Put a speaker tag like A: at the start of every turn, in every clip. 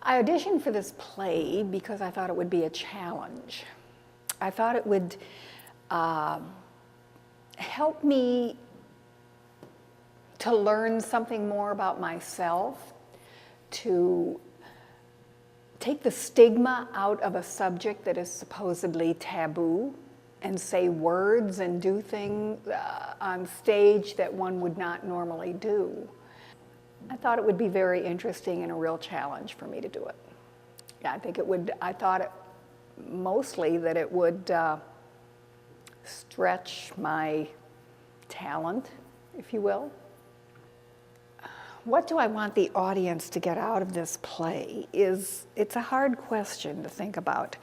A: I auditioned for this play because I thought it would be a challenge. I thought it would help me to learn something more about myself, to take the stigma out of a subject that is supposedly taboo, and say words and do things on stage that one would not normally do. I thought it would be very interesting and a real challenge for me to do it. Yeah, I thought it mostly that it would stretch my talent, if you will. What do I want the audience to get out of this play it's a hard question to think about.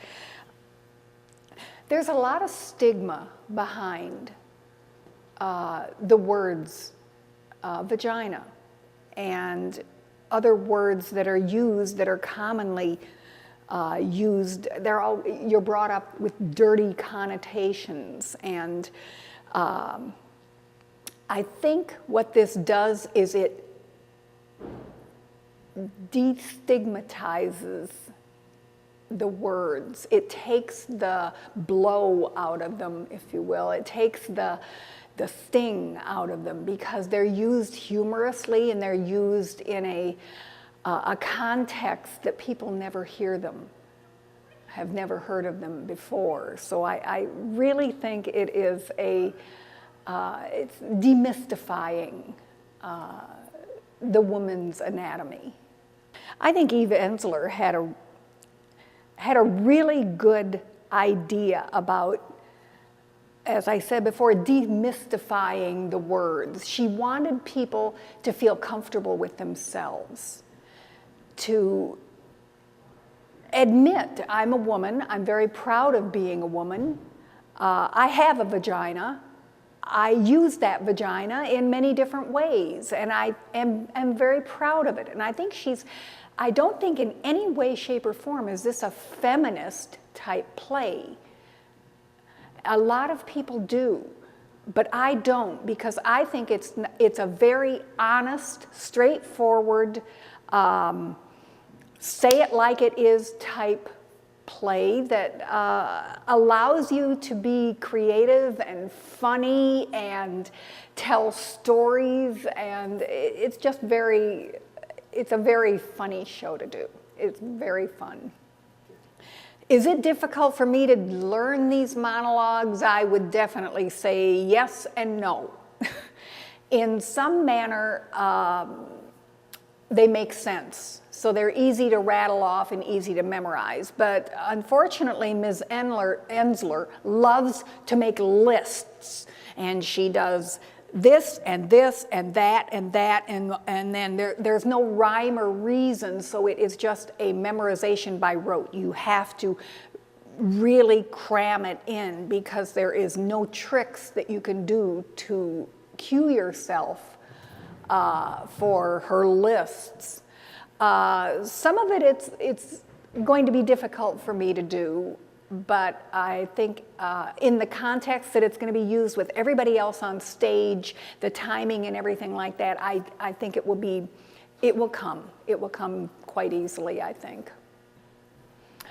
A: There's a lot of stigma behind the words vagina and other words that are used that are commonly used. You're brought up with dirty connotations, and I think what this does is it destigmatizes the words. It takes the blow out of them, if you will. It takes the sting out of them because they're used humorously and they're used in a context that people never hear them, have never heard of them before. So I really think it is it's demystifying the woman's anatomy. I think Eve Ensler had a really good idea about, as I said before, demystifying the words. She wanted people to feel comfortable with themselves, to admit, I'm a woman, I'm very proud of being a woman, I have a vagina, I use that vagina in many different ways, and I am very proud of it. And I don't think in any way, shape, or form is this a feminist type play. A lot of people do, but I don't, because I think it's a very honest, straightforward, say it like it is type play that allows you to be creative and funny and tell stories, and it's a very funny show to do. It's very fun. Is it difficult for me to learn these monologues? I would definitely say yes and no. In some manner, they make sense. So they're easy to rattle off and easy to memorize. But unfortunately, Ms. Ensler loves to make lists. And she does this and this and that and that, and then there's no rhyme or reason, so it is just a memorization by rote. You have to really cram it in because there is no tricks that you can do to cue yourself for her lists. Some of it, it's going to be difficult for me to do, but I think in the context that it's going to be used with everybody else on stage, the timing and everything like that, I think it will come quite easily, I think.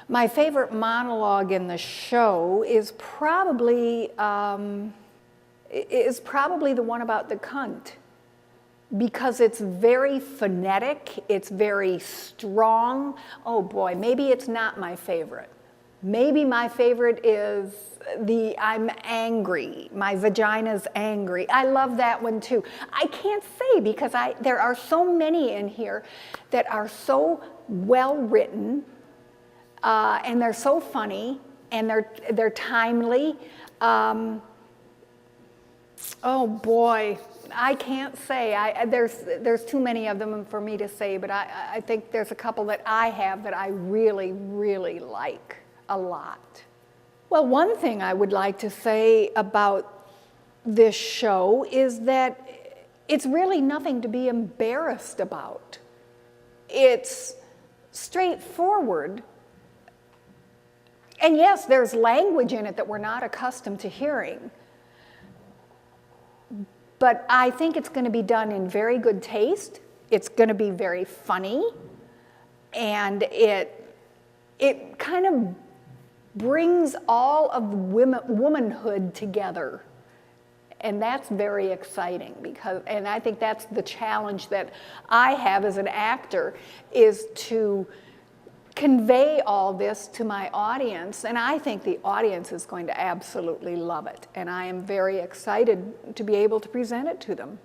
A: My favorite monologue in the show is probably the one about the cunt, because it's very phonetic, it's very strong. Oh boy, maybe it's not my favorite. Maybe my favorite is I'm angry, my vagina's angry. I love that one too. I can't say because there are so many in here that are so well written, and they're so funny, and they're timely. Oh boy, I can't say. There's too many of them for me to say, but I think there's a couple that I have that I really, really like a lot. Well, one thing I would like to say about this show is that it's really nothing to be embarrassed about. It's straightforward. And yes, there's language in it that we're not accustomed to hearing. But I think it's going to be done in very good taste. It's going to be very funny. and it kind of brings all of womanhood together. And that's very exciting and I think that's the challenge that I have as an actor, is to convey all this to my audience, and I think the audience is going to absolutely love it, and I am very excited to be able to present it to them.